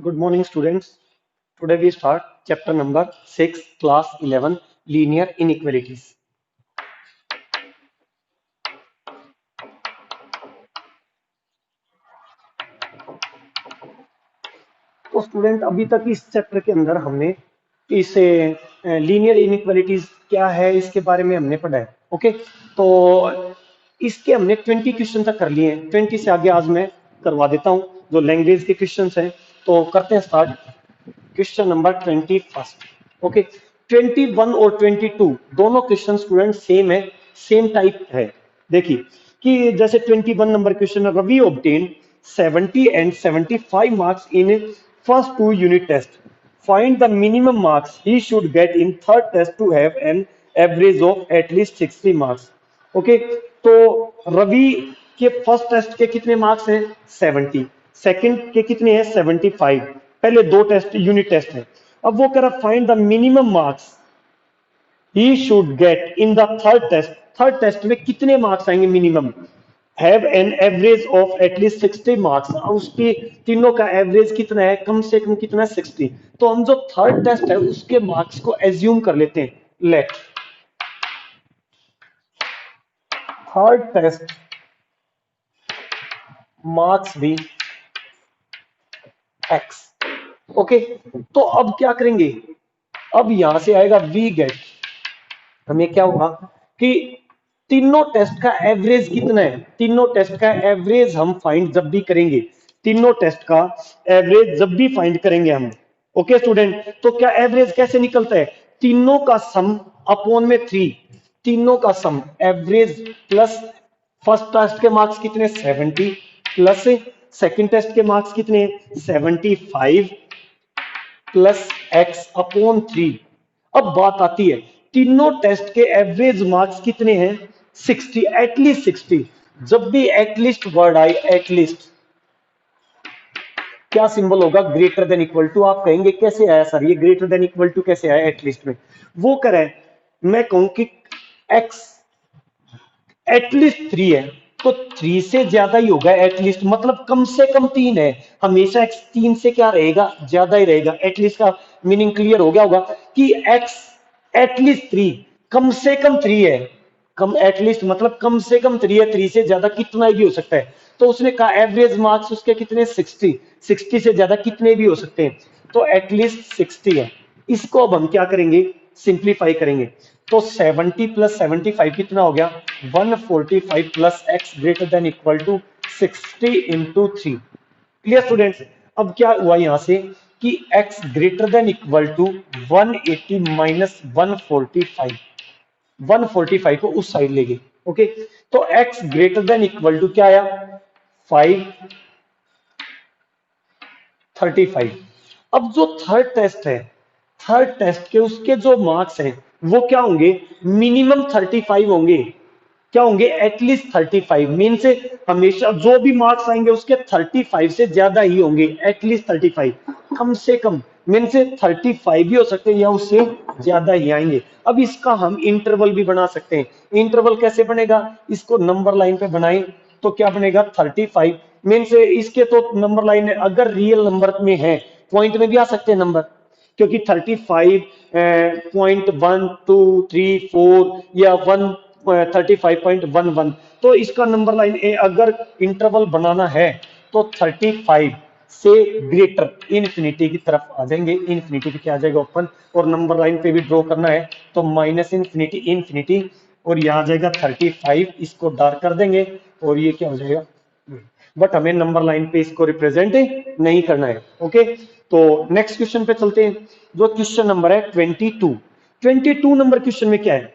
Good morning, students. Today we start chapter number 6, class 11, linear inequalities. तो student अभी तक इस चैप्टर के अंदर हमने इसे लीनियर इनइक्वालिटीज क्या है इसके बारे में हमने पढ़ा है। ओके, तो इसके हमने 20 क्वेश्चन तक कर लिए हैं। 20 से आगे आज मैं करवा देता हूँ जो लैंग्वेज के क्वेश्चन हैं। तो करते हैं स्टार्ट। Question number 21। ओके, 21 और 22 दोनों क्वेश्चन स्टूडेंट सेम है, सेम टाइप है। देखिए कि जैसे 21 number question, Ravi obtain 70 and 75 marks in first two unit test, find the minimum marks he should get in third test to have an average of at least 60 marks. Okay, तो रवि के first test के कितने marks हैं? 70। Second के कितने हैं? 75। पहले दो टेस्ट यूनिट टेस्ट है। अब वो कह रहा find the minimum marks he should get in the third test. Third test में कितने मार्क्स आएंगे minimum? Have an average of at least 60 marks. उसकी तीनों का एवरेज कितना है? कम से कम कितना है? 60। तो हम जो थर्ड टेस्ट है उसके मार्क्स को एज्यूम कर लेते हैं। लेट थर्ड टेस्ट मार्क्स भी एक्स। ओके, तो अब क्या करेंगे? अब यहां से आएगा वी गेट। हमें क्या होगा कि तीनों टेस्ट का एवरेज कितना है? तीनों टेस्ट का एवरेज हम फाइंड जब भी करेंगे, तीनों टेस्ट का एवरेज जब भी फाइंड करेंगे हम। ओके स्टूडेंट, तो क्या एवरेज कैसे निकलता है? तीनों का सम अपॉन में 3। तीनों का सम एवरेज प्लस फर्स्ट टेस्ट के मार्क्स कितने? 70 प्लस सेकंड टेस्ट के मार्क्स कितने? 75 प्लस एक्स अपॉन 3। अब बात आती है तीनों टेस्ट के एवरेज मार्क्स कितने हैं? 60, एटलीस्ट 60। जब भी एटलीस्ट वर्ड आए, एटलीस्ट क्या सिंबल होगा? Greater than equal to. आप कहेंगे कैसे आया सर ये ग्रेटर देन इक्वल टू कैसे आया एटलीस्ट में? वो करें, मैं कहूं कि एक्स एटलीस्ट 3 है तो 3 से ज्यादा ही होगा एटलीस्ट, मतलब कम से कम 3 है। हमेशा एक्स 3 से क्या रहेगा? ज्यादा ही रहेगा। एटलीस्ट का मीनिंग क्लियर हो गया होगा कि एक्स एटलीस्ट 3, कम से कम 3 है। कम एटलीस्ट मतलब कम से कम 3 है, 3 से ज्यादा कितना भी हो सकता है। तो उसने कहा एवरेज मार्क्स उसके कितने? 60। 60 से ज्यादा कितने भी हो सकते हैं, तो एटलीस्ट 60 है। इसको अब हम क्या करेंगे? सिंप्लीफाई करेंगे। तो 70 प्लस 75 कितना हो गया? 145 plus x greater than equal to 60 into 3। Clear students? अब क्या हुआ यहां से कि x greater than equal to 180 minus 145। 145 को उस साइड ले गए। ओके, तो x greater than equal to क्या आया? 535। अब जो थर्ड टेस्ट है, थर्ड टेस्ट के उसके जो मार्क्स हैं वो क्या होंगे? मिनिमम 35 होंगे। क्या होंगे? एटलीस्ट 35। मीन से हमेशा जो भी मार्क्स आएंगे उसके 35 से ज्यादा ही होंगे। एटलीस्ट 35, कम से कम मीन से 35 भी हो सकते हैं या उससे ज्यादा ही आएंगे। अब इसका हम इंटरवल भी बना सकते हैं। इंटरवल कैसे बनेगा? इसको नंबर लाइन पे बनाएं तो क्या बनेगा? 35 मीन से इसके तो नंबर लाइन है, अगर रियल नंबर में है पॉइंट में भी आ सकते हैं नंबर, क्योंकि 35.1234 या 35.11। तो इसका नंबर लाइन ए अगर इंटरवल बनाना है तो 35 से ग्रेटर इन्फिनिटी की तरफ आ जाएंगे। इन्फिनिटी पे क्या आ जाएगा? ओपन। और नंबर लाइन पे भी ड्रॉ करना है तो माइनस इन्फिनिटी इन्फिनिटी, और यहां आ जाएगा 35। इसको डार्क कर देंगे और ये क्या हो जाएगा? बट हमें नंबर लाइन पे इसको रिप्रेजेंट नहीं करना है। ओके, तो नेक्स्ट क्वेश्चन पे चलते हैं। जो क्वेश्चन नंबर है 22। 22 नंबर क्वेश्चन में क्या है?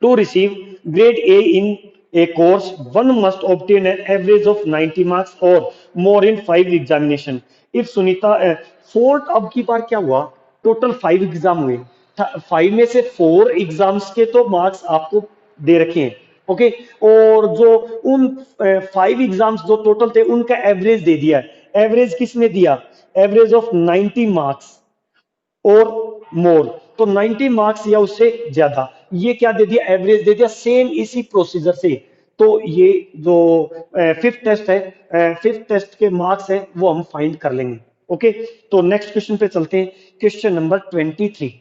To receive grade A in a course one must obtain an average of 90 marks और more in 5 examination. If Sunita fourth, अब की बार क्या हुआ? टोटल 5 एग्जाम हुए। 5 में से 4 एग्जाम्स के तो मार्क्स आपको दे रखे हैं। ओके, और जो उन 5 एग्जाम्स जो टोटल थे उनका एवरेज दे दिया है। एवरेज किसने दिया? एवरेज ऑफ 90 मार्क्स और मोर, तो 90 मार्क्स या उससे ज्यादा। ये क्या दे दिया? एवरेज दे दिया। सेम इसी प्रोसीजर से तो ये जो फिफ्थ टेस्ट है, फिफ्थ टेस्ट के मार्क्स है वो हम फाइंड कर लेंगे। ओके, तो नेक्स्ट क्वेश्चन पे चलते हैं। क्वेश्चन नंबर 23,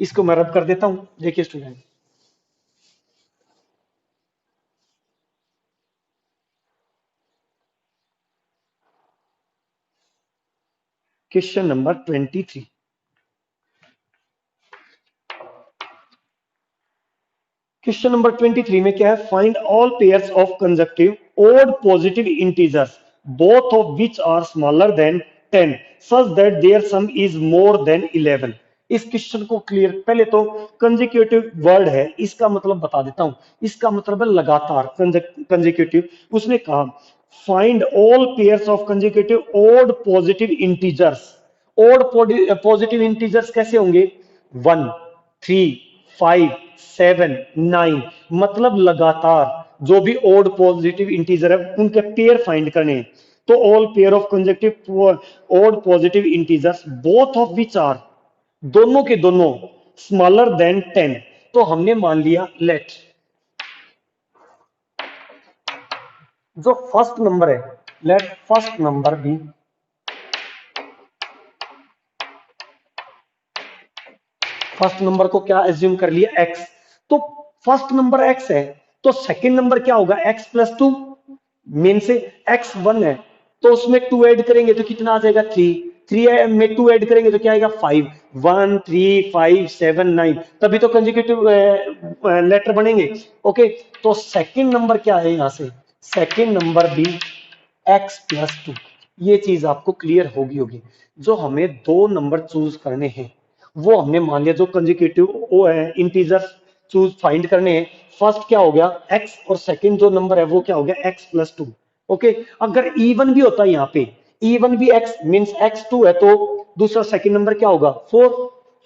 इसको मैं रब कर देता हूं। देखिए student, question number 23। Question number 23 में क्या है? Find all pairs of conjunctive odd positive integers both of which are smaller than 10 such that their sum is more than 11। इस क्वेश्चन को क्लियर, पहले तो कंजिक्यूटिव वर्ड है, इसका मतलब बता देता हूं। इसका मतलब है लगातार, कंजिक्यूटिव। उसने कहा find all pairs of consecutive odd positive integers. Odd positive integers कैसे होंगे? 1, 3, 5, 7, 9, मतलब लगातार जो भी ओड पॉजिटिव इंटीजर है उनके पेयर फाइंड करने हैं। तो all pair of conjunctive odd positive integers both of which are, दोनों के दोनों स्मॉलर देन 10। तो हमने मान लिया लेट जो फर्स्ट नंबर है, लेट फर्स्ट नंबर भी, फर्स्ट नंबर को क्या एज्यूम कर लिया? एक्स। तो फर्स्ट नंबर एक्स है, तो सेकंड नंबर क्या होगा? X plus to. मेन से एक्स 1 है, तो उसमें 2 ऐड करेंगे तो कितना आ जाएगा? 3। 3 में 2 ऐड करेंगे तो क्या आएगा? 5। 1, 3, 5, 7, 9, तभी तो कंजिक्यूटिव लेटर बनेंगे। ओके, तो सेकंड नंबर क्या है यहां से? सेकंड नंबर भी एक्स प्लस टू। ये चीज आपको क्लियर होगी होगी। जो हमें दो नंबर चूज करने हैं वो हमने मान लिया, जो कंजिक्यूटिव इंटीजर चूज फाइंड करने हैं। फर्स्ट क्या हो गया? एक्स, और सेकंड जो नंबर है वो क्या हो गया? X plus to. ओके, अगर इवन भी होता है यहाँ पे, इवन भी एक्स मीन्स एक्स टू है, तो दूसरा सेकंड नंबर क्या होगा? 4।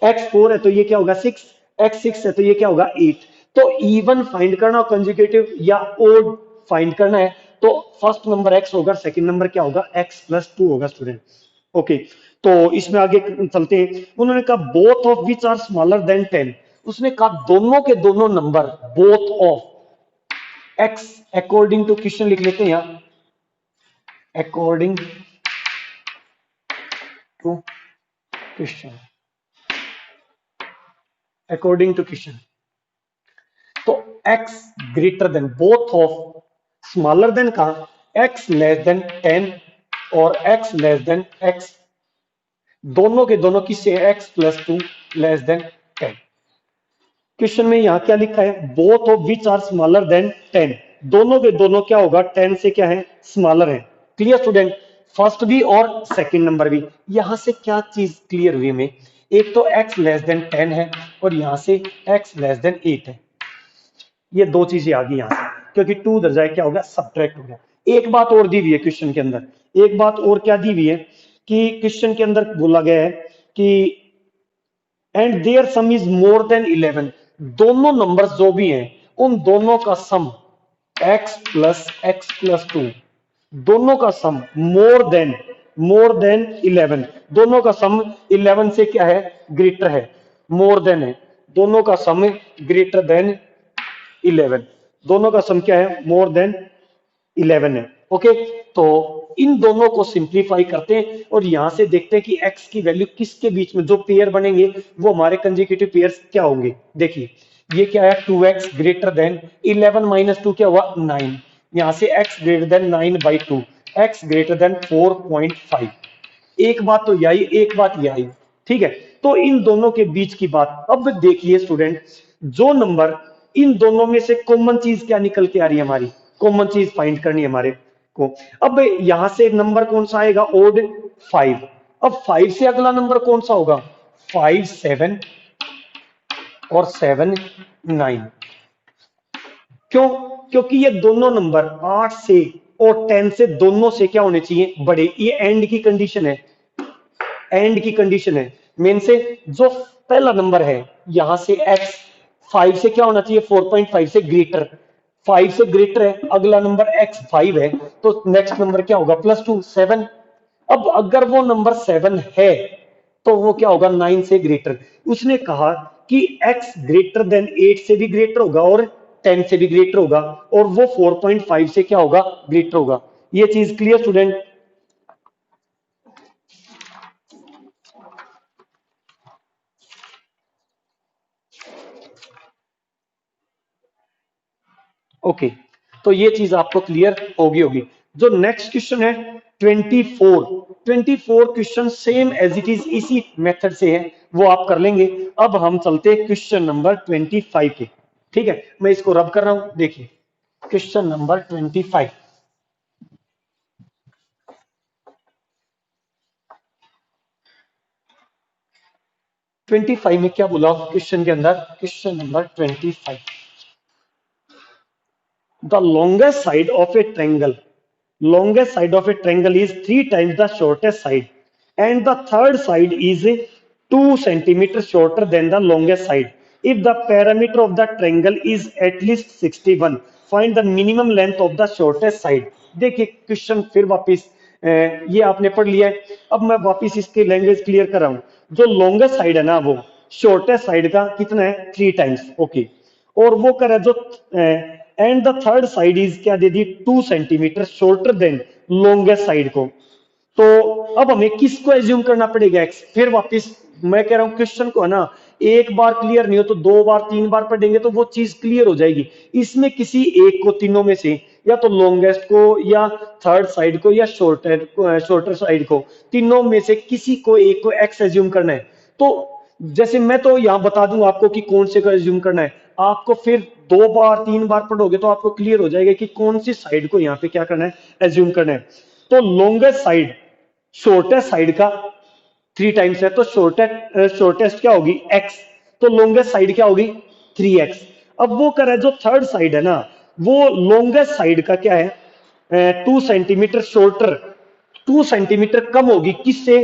एक्स 4 है तो ये क्या होगा? 6। एक्स 6 है तो ये क्या होगा? 8। तो इवन फाइंड करना, कंजुगेटिव या ओड फाइंड करना है, तो फर्स्ट नंबर एक्स होगा, सेकंड नंबर क्या होगा? एक्स प्लस टू होगा स्टूडेंट। ओके, तो इसमें आगे चलते हैं। उन्होंने कहा both of which are smaller than 10। उसने कहा दोनों के दोनों number, both of x, according to question लिख लेते हैं यहां, according to question, according to question. तो x greater than, both of smaller than का x लेस देन 10 और x लेस देन x, दोनों के दोनों किससे? x plus two less than 10। Question में यहां क्या लिखा है? Both of which are smaller than 10, दोनों के दोनों क्या होगा? 10 से क्या है? स्मॉलर है। Clear student? फर्स्ट भी और सेकंड नंबर भी। यहां से क्या चीज क्लियर हुई हमें? एक तो x लेस देन 10 है और यहां से x लेस देन 8 है। ये दो चीजें आ गई यहां से, क्योंकि टू उधर जाए क्या हो गया? सब्ट्रैक्ट हो गया। एक बात और दी हुई है क्वेश्चन के अंदर, एक बात और क्या दी हुई है कि क्वेश्चन के अंदर बोला गया है कि and their sum is more than 11। दोनों नंबर्स जो भी हैं उन दोनों का सम x प्लस टू, दोनों का सम मोर देन 11, दोनों का सम 11 से क्या है? ग्रेटर है, मोर देन है। दोनों का सम ग्रेटर देन 11, दोनों का सम क्या है? मोर देन 11 है। ओके, तो इन दोनों को सिंप्लीफाई करते हैं और यहां से देखते हैं कि x की वैल्यू किसके बीच में, जो पेयर बनेंगे वो हमारे कंजिक्यूटिव पेयर्स क्या होंगे। देखिए ये क्या है? 2x ग्रेटर देन 11 माइनस 2 क्या हुआ? 9। यहां से x greater then 9/2, x greater then 4.5। एक बात तो यही, एक बात यह आई। ठीक है, तो इन दोनों के बीच की बात अब देखिए स्टूडेंट, जो नंबर इन दोनों में से कॉमन चीज क्या निकल के आ रही है? हमारी कॉमन चीज फाइंड करनी है हमारे को। अब यहां से नंबर कौन सा आएगा? ओड 5। अब 5 से अगला नंबर कौन सा होगा? 5, 7 और 7, 9। क्यों? क्योंकि ये दोनों नंबर 8 से और 10 से दोनों से क्या होने चाहिए? बड़े। ये एंड की कंडीशन है, एंड की कंडीशन है। मेन से जो पहला नंबर है यहां से x 5 से क्या होना चाहिए? 4.5 से ग्रेटर। 5 से ग्रेटर है, अगला नंबर x 5 है, तो नेक्स्ट नंबर क्या होगा? Plus two, 7। अब अगर वो नंबर 7 है तो वो क्या होगा? 9 से ग्रेटर। उसने कहा कि x ग्रेटर देन 8 से भी ग्रेटर होगा और 10 से भी ग्रेटर होगा, और वो 4.5 से क्या होगा? ग्रेटर होगा। ये चीज क्लियर स्टूडेंट? ओके, तो ये चीज आपको क्लियर होगी। जो नेक्स्ट क्वेश्चन है 24, 24 question same as it is इसी मेथड से है, वो आप कर लेंगे। अब हम चलते हैं क्वेश्चन नंबर 25 के। ठीक है, मैं इसको रब कर रहा हूं, देखिए क्वेश्चन नंबर 25। 25 में क्या बोला क्वेश्चन के अंदर, question number 25, the longest side of A triangle, longest side of a triangle is 3 times the shortest side and the third side is 2 centimeters shorter than the longest side. If the parameter of the triangle is at least 61, find the minimum length of the shortest side. देखिए question फिर वापस ये आपने पढ़ लिया है, अब मैं वापस इसकी लैंग्वेज क्लियर कर रहा हूं। जो लॉन्गेस्ट साइड है ना वो शॉर्टेस्ट साइड का कितना है 3 टाइम्स, ओके। और वो करे जो and the third side is क्या दे दी 2 centimetre shorter than longest side को। तो अब हमें किसको एज्यूम करना पड़ेगा एक्स, फिर वापस मैं कह रहा हूं क्वेश्चन को है ना एक बार क्लियर नहीं हो तो 2 बार 3 बार पढ़ेंगे तो वो चीज क्लियर हो जाएगी। इसमें किसी एक को तीनों में से या तो लॉन्गेस्ट को या थर्ड साइड को या शॉर्टर साइड को, तीनों में से किसी को एक को एक्स एज्यूम करना है। तो जैसे मैं तो यहां बता दूं आपको कि कौन से को एज्यूम करना है, आपको फिर 2 बार 3 बार पढ़ोगे तो आपको क्लियर हो जाएगा कि कौन सी साइड को यहाँ पे क्या करना है एज्यूम करना है। तो लॉन्गेस्ट साइड शॉर्टेस्ट साइड का 3 टाइम्स है, तो शॉर्टेस्ट क्या होगी एक्स, तो लॉन्गेस्ट साइड क्या होगी 3x। अब वो कर रहा है जो थर्ड साइड है ना वो लॉन्गेस्ट साइड का क्या है 2 सेंटीमीटर शॉर्टर, 2 सेंटीमीटर कम होगी किससे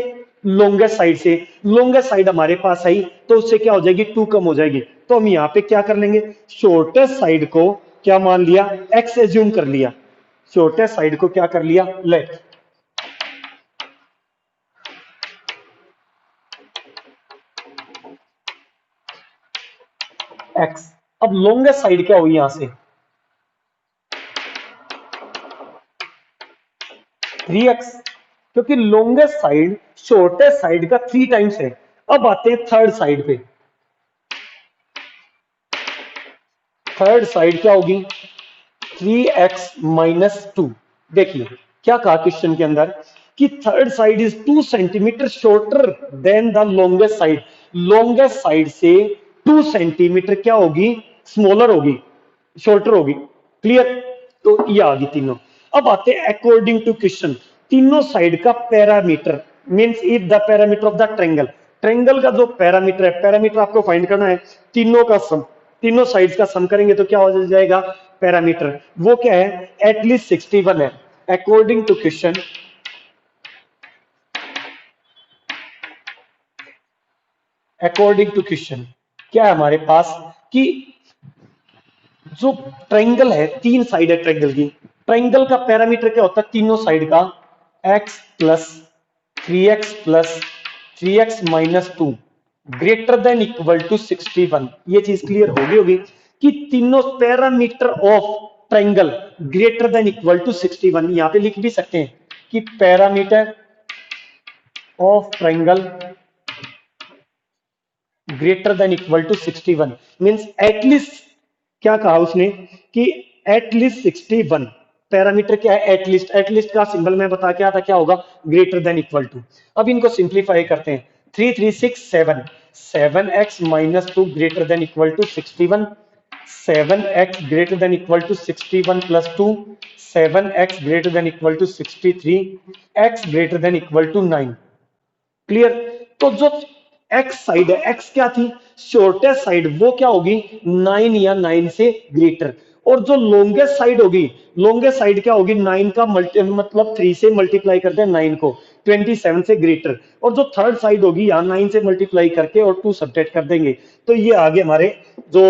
लॉन्गेस्ट साइड से। लॉन्गेस्ट साइड हमारे पास आई तो उससे क्या हो जाएगी 2 कम हो जाएगी, तो हम यहाँ पे क्या कर लेंगे शॉर्टेस्ट साइड को क्या मान लिया एक्स एज्यूम कर लिया, शॉर्टेस्ट साइड को क्या कर लिया लेट एक्स। अब लॉन्गेस्ट साइड क्या हुई यहां से 3x, क्योंकि लॉन्गेस्ट साइड शॉर्टेस्ट साइड का 3 टाइम्स है। अब आते हैं थर्ड साइड पे, थर्ड साइड क्या होगी 3x - 2। देखिए क्या कहा क्वेश्चन के अंदर कि third side is 2 centimetre shorter than the longest side, longest side से 2 सेंटीमीटर क्या होगी स्मॉलर होगी, शॉर्टर होगी। क्लियर, तो ये आ गई तीनों। अब आते हैं अकॉर्डिंग टू क्वेश्चन, तीनों साइड का parameter means if the parameter of the triangle, triangle का जो पैरामीटर है, पैरामीटर आपको फाइंड करना है तीनों का सम, तीनों साइड्स का सम करेंगे तो क्या हो जाएगा पैरामीटर, वो क्या है एटलीस्ट 61 है। According to question, according to question क्या है हमारे पास कि जो ट्रायंगल है 3 साइड है ट्रायंगल की, ट्रायंगल का पैरामीटर क्या होता है तीनों साइड का x plus 3x+3x - 2 greater than equal to 61। ये चीज क्लियर होगी कि तीनों parameter of triangle greater than equal to 61। यहां पे लिख भी सकते हैं कि parameter of triangle greater than equal to 61 means at least क्या कहा उसने कि एटलीस्ट 61 पैरामीटर क्या है एटलीस्ट, एटलीस्ट का सिंबल मैं बता के आता क्या होगा ग्रेटर देन इक्वल टू। अब इनको सिंप्लीफाई करते हैं 3 3 6 7, 7x - 2 greater than equal to 61, 7x greater than equal to 61+2, 7x greater than equal to 63, x greater than equal to 9। Clear, तो जो एक्स साइड है एक्स क्या थी शॉर्टेस्ट साइड वो क्या होगी 9 या 9 से ग्रेटर, और जो लॉन्गेस्ट साइड होगी लॉन्गेस्ट साइड क्या होगी 9 का मल्टी मतलब 3 से मल्टीप्लाई करते हैं 9 को 27 से ग्रेटर, और जो थर्ड साइड होगी यहाँ 9 से मल्टीप्लाई करके और 2 सब्ट्रैक्ट कर देंगे। तो ये आगे हमारे जो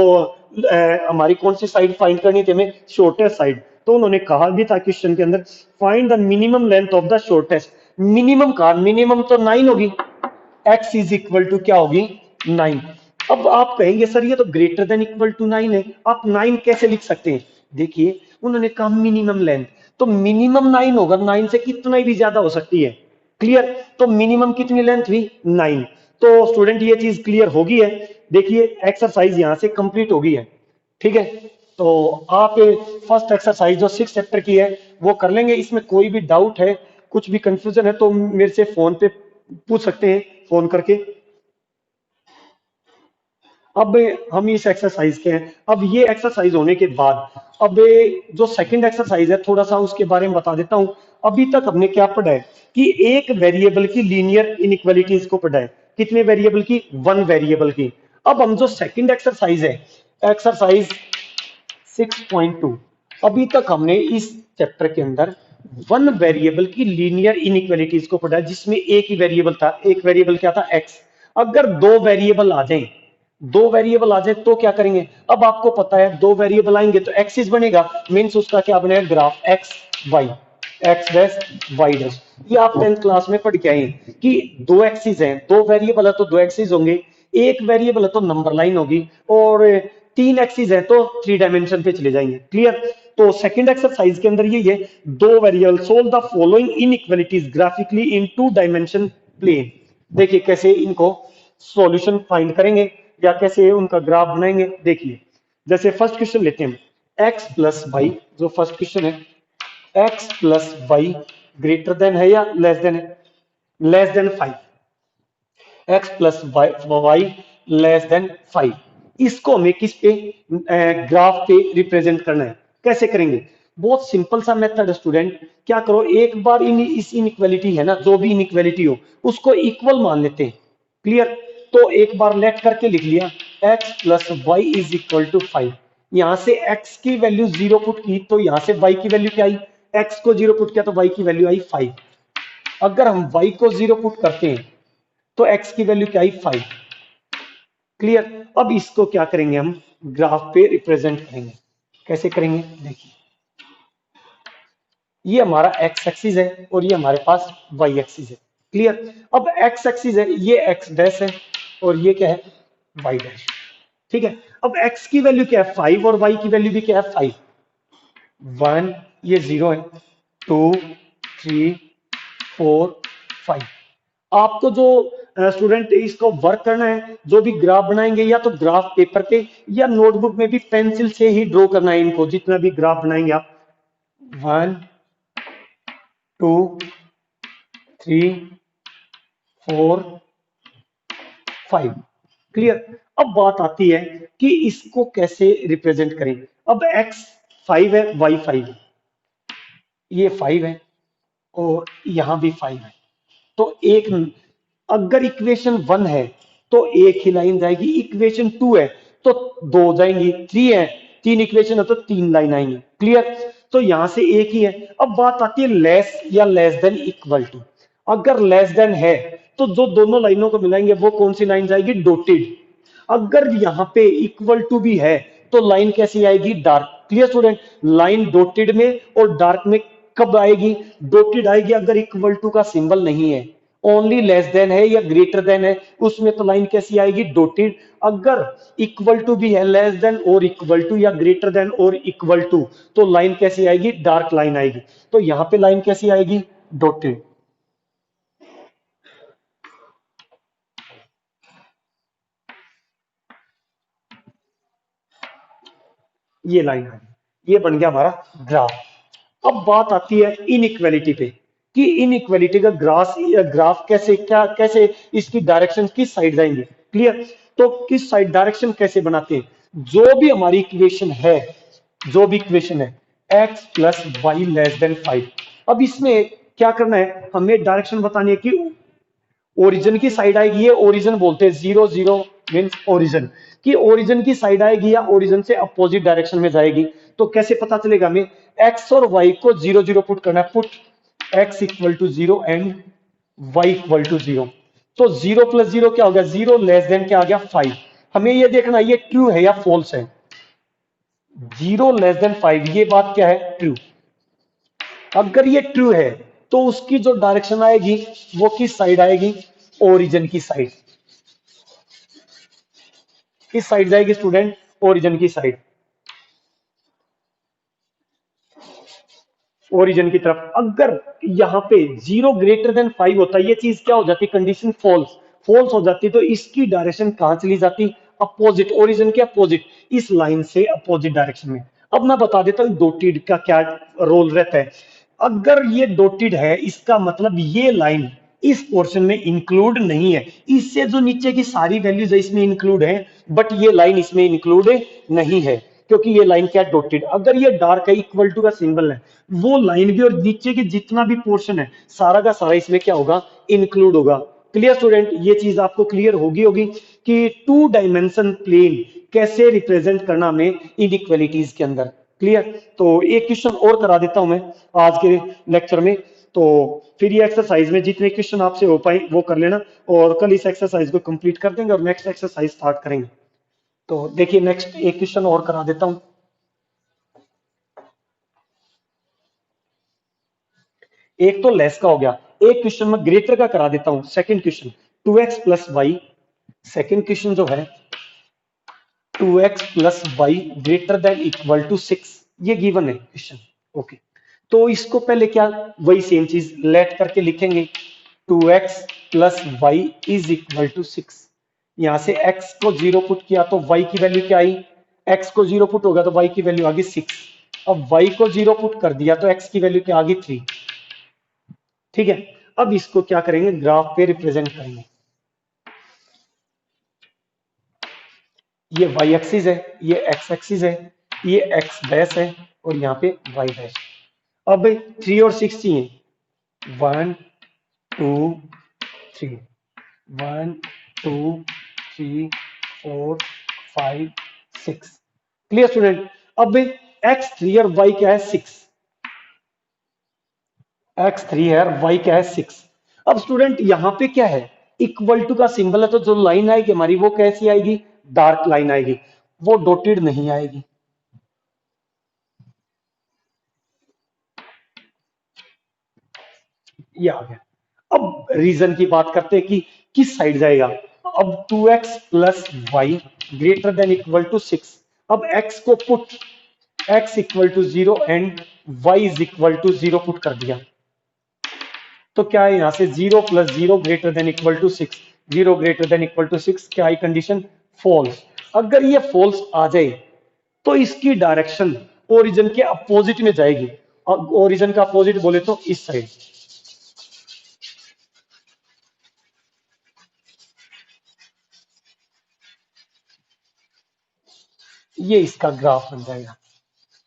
हमारी कौन सी साइड फाइंड करनी थी हमें शॉर्टेस्ट साइड। तो उन्होंने कहा भी था क्वेश्चन के अंदर find the minimum length of the shortest, minimum का मिनिमम तो 9 होगी, x इज इक्वल टू क्या होगी 9। अब आप कहेंगे सर ये तो ग्रेटर देन इक्वल टू 9 है, आप 9 कैसे लिख सकते हैं। देखिए उन्होंने कहा मिनिमम लेंथ, तो मिनिमम 9 होगा, 9 से कितना ही भी ज्यादा हो सकती है। क्लियर, तो मिनिमम कितनी लेंथ हुई 9। तो स्टूडेंट ये चीज क्लियर होगी है, देखिए एक्सरसाइज यहां से कंप्लीट होगी है। ठीक है, तो आप फर्स्ट एक्सरसाइज जो 6 चैप्टर की है वो कर लेंगे। इसमें कोई भी डाउट है, कुछ भी कंफ्यूजन है तो मेरे से फोन पे पूछ सकते हैं, फोन करके। अब हम इस एक्सरसाइज के हैं, अब ये एक्सरसाइज होने के बाद अब जो सेकंड एक्सरसाइज है थोड़ा सा उसके बारे में बता देता हूं। अभी तक हमने क्या पढ़ा है कि एक वेरिएबल की लीनियर इनइक्वालिटीज को पढ़ा है। कितने वेरिएबल की? वन वेरिएबल की। अब हम जो सेकंड एक्सरसाइज है, एक्सरसाइज 6.2, अभी तक हमने इस चैप्टर के अंदर वन वेरिएबल की लीनियर इनइक्वालिटीज को पढ़ा है, जिसमें एक ही वेरिएबल था। एक वेरिएबल क्या था? एक्स। अगर दो वेरिएबल आ जाए, दो वेरिएबल आ जाए तो क्या करेंगे? अब आपको पता है दो वेरिएबल आएंगे तो एक्सिस बनेगा, मीन्स उसका क्या बनेगा? Graph x y, x dash y dash. ये आप 10th क्लास में पढ़ के आए कि दो एक्सिस हैं, दो वेरिएबल है तो दो एक्सिस होंगे, एक वेरिएबल है तो नंबर लाइन होगी, और तीन एक्सिस है तो थ्री डायमेंशन पे चले जाएंगे। क्लियर? तो सेकंड एक्सरसाइज के अंदर ये है, दो variable solve the following inequalities graphically in two dimension plane. देखिए कैसे इनको सॉल्यूशन फाइंड करेंगे या कैसे उनका ग्राफ बनाएंगे। देखिए जैसे फर्स्ट क्वेश्चन लेते हैं, एक्स प्लस वाई, जो फर्स्ट क्वेश्चन है, x plus y greater than है या लेस देन है? Less than 5। X plus y less than 5। इसको हमें किस पे, ग्राफ पे रिप्रेजेंट करना है। कैसे करेंगे? बहुत सिंपल सा मेथड है स्टूडेंट। क्या करो, एक बार इस इनइक्वालिटी है ना, जो भी इनइक्वालिटी हो उसको इक्वल मान लेते हैं। क्लियर? तो एक बार लेट करके लिख लिया, x plus y is equal to 5। यहां से x की वैल्यू 0 पुट की तो यहां से y की वैल्यू क्या आई? x को 0 पुट किया तो y की वैल्यू आई 5। अगर हम y को 0 पुट करते हैं तो x की वैल्यू क्या आई? 5। क्लियर? अब इसको क्या करेंगे, हम ग्राफ पे रिप्रेजेंट करेंगे। कैसे करेंगे? देखिए ये हमारा x एक्सिस है और ये हमारे पास y एक्सिस है। क्लियर? अब x एक्सिस है, ये x डैश है और ये क्या है? y dash. ठीक है? अब x की वैल्यू क्या है? 5, और y की वैल्यू भी क्या है? 5। 1, ये 0 है, 2, 3, 4, 5। आपको जो स्टूडेंट इसको वर्क करना है, जो भी ग्राफ बनाएंगे या तो ग्राफ पेपर पे या नोटबुक में भी पेंसिल से ही ड्रॉ करना है इनको, जितना भी ग्राफ बनाएंगे आप। 1, 2, 3, 4, 5। क्लियर? अब बात आती है कि इसको कैसे रिप्रेजेंट करें। अब x 5 है, y 5 है, ये 5 है और यहां भी 5 है। तो एक, अगर इक्वेशन 1 है तो एक ही लाइन जाएगी, इक्वेशन 2 है तो दो जाएंगी, 3 है, तीन इक्वेशन है तो तीन लाइन आएंगी। क्लियर? तो यहां से एक ही है। अब बात आती है लेस या लेस देन इक्वल टू। अगर लेस देन है तो जो दोनों लाइनों को मिलाएंगे वो कौन सी लाइन जाएगी? डॉटेड। अगर यहां पे इक्वल टू भी है तो लाइन कैसी आएगी? Dark. Clear student? Line dotted में और डार्क में कब आएगी? डॉटेड आएगी अगर इक्वल टू का सिंबल नहीं है, ओनली लेस देन है या ग्रेटर देन है, उसमें तो लाइन कैसी आएगी? डॉटेड। अगर इक्वल टू भी है, लेस देन और इक्वल टू या ग्रेटर देन और इक्वल टू, तो लाइन कैसी आएगी? डार्क लाइन आएगी। तो यहां पे लाइन कैसी आएगी? डॉटेड। ये लाइन आ गई, ये बन गया हमारा ग्राफ। अब बात आती है इनइक्वालिटी पे कि इनइक्वालिटी का ग्राफ कैसे, क्या कैसे इसकी डायरेक्शन किस साइड जाएंगे। क्लियर? तो किस साइड डायरेक्शन कैसे बनाते हैं? जो भी हमारी इक्वेशन है, जो भी इक्वेशन है x plus y less than 5, अब इसमें क्या करना है, हमें डायरेक्शन बतानी है कि ओरिजिन की साइड आएगी, ये ओरिजिन बोलते हैं, 0 0 मीन्स ओरिजिन की, ओरिजिन की साइड आएगी या ओरिजिन से अपोजिट डायरेक्शन में जाएगी। तो कैसे पता चलेगा हमें? एक्स और वाई को 0 0 पुट करना है, put x equal to 0 and y equal to 0। तो 0 प्लस 0 क्या हो गया? 0 लेस देन क्या आ गया? 5। हमें ये देखना ये ट्रू है या फॉल्स है। 0 लेस देन 5, ये बात क्या है? ट्रू। अगर ये ट्रू है तो उसकी जो डायरेक्शन आएगी वो किस साइड आएगी? ओरिजिन की साइड। किस साइड जाएगी स्टूडेंट? ओरिजिन की साइड, ओरिजिन की तरफ। अगर यहां पे 0 ग्रेटर देन 5 होता है, ये चीज क्या हो जाती? कंडीशन फॉल्स, फॉल्स हो जाती तो इसकी डायरेक्शन कहां चली जाती? अपोजिट, ओरिजिन के अपोजिट, इस लाइन से अपोजिट डायरेक्शन में। अब मैं बता देता हूं डॉटेड का क्या रोल रहता है। अगर ये डॉटेड है इसका मतलब ये लाइन इस पोर्शन में इंक्लूड नहीं है, इससे जो नीचे की सारी वैल्यूज है इसमें इंक्लूड है, बट ये लाइन इसमें इंक्लूड नहीं है, क्योंकि ये लाइन क्या डॉटेड। अगर ये डार्क है, इक्वल टू का सिंबल है, वो लाइन भी और नीचे के जितना भी पोर्शन है सारा का सारा इसमें क्या होगा, इंक्लूड होगा। क्लियर स्टूडेंट, ये चीज आपको क्लियर होगी कि टू डायमेंशन प्लेन कैसे रिप्रेजेंट करना हमें इनइक्वालिटीज के अंदर। क्लियर, तो एक क्वेश्चन और करा देता हूं मैं आज के लेक्चर में। तो फिर ये एक्सरसाइज में जितने क्वेश्चन आपसे हो पाए वो कर लेना, और कल इस एक्सरसाइज को कंप्लीट कर देंगे और नेक्स्ट एक्सरसाइज स्टार्ट करेंगे। तो देखिए नेक्स्ट एक क्वेश्चन और करा देता हूं। एक तो लेस का हो गया, एक क्वेश्चन में ग्रेटर का करा देता हूं। Second question 2x plus y, second question जो है 2x plus y greater than equal to 6, ये गिवन है क्वेश्चन। ओके, तो इसको पहले क्या, वही सेम चीज लेट करके लिखेंगे, 2x plus y is equal to 6। यहां से x को 0 पुट किया तो y की वैल्यू क्या आई, x को 0 पुट होगा तो y की वैल्यू आ गई 6। अब y को 0 पुट कर दिया तो x की वैल्यू क्या आ गई 3। ठीक है, अब इसको क्या करेंगे, ग्राफ पे रिप्रेजेंट करेंगे। ये y एक्सिस है, ये x एक्सिस है, ये x डैश है, और यहाँ पे y डैश। अब 3 और 6 चाहिए, 1 2 3, 1 2 3 4 5 6। क्लियर स्टूडेंट, अब x3 और y क्या है 6, x3 है और y क्या है 6। अब स्टूडेंट यहां पे क्या है, इक्वल टू का सिंबल है, तो जो लाइन आएगी हमारी वो कैसी आएगी, डार्क लाइन आएगी, वो डॉटेड नहीं आएगी। ये आ गया। अब रीजन की बात करते हैं कि किस साइड जाएगा। अब 2x plus y greater than equal to 6। अब x को put, x equal to 0 and y is equal to 0 put कर दिया, तो क्या है यहां से 0 plus 0 greater than equal to 6, 0 greater than equal to 6, क्या है कंडीशन, फॉल्स। अगर ये फॉल्स आ जाए तो इसकी डायरेक्शन ओरिजिन के अपोजिट में जाएगी। ओरिजिन का अपोजिट बोले तो इस साइड। ये इसका ग्राफ बन जाएगा।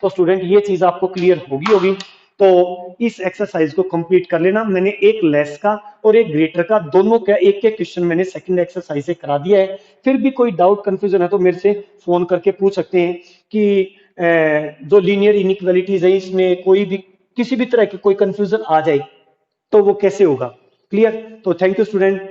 तो स्टूडेंट ये चीज आपको क्लियर होगी। तो इस एक्सरसाइज को कंप्लीट कर लेना। मैंने एक लेस का और एक ग्रेटर का दोनों का एक एक क्वेश्चन मैंने सेकंड एक्सरसाइज से करा दिया है। फिर भी कोई डाउट कंफ्यूजन है तो मेरे से फोन करके पूछ सकते हैं कि जो लीनियर इनइक्वालिटीज है इसमें कोई भी किसी भी तरह की कोई कंफ्यूजन आ जाए तो वो कैसे होगा। क्लियर, तो थैंक यू स्टूडेंट।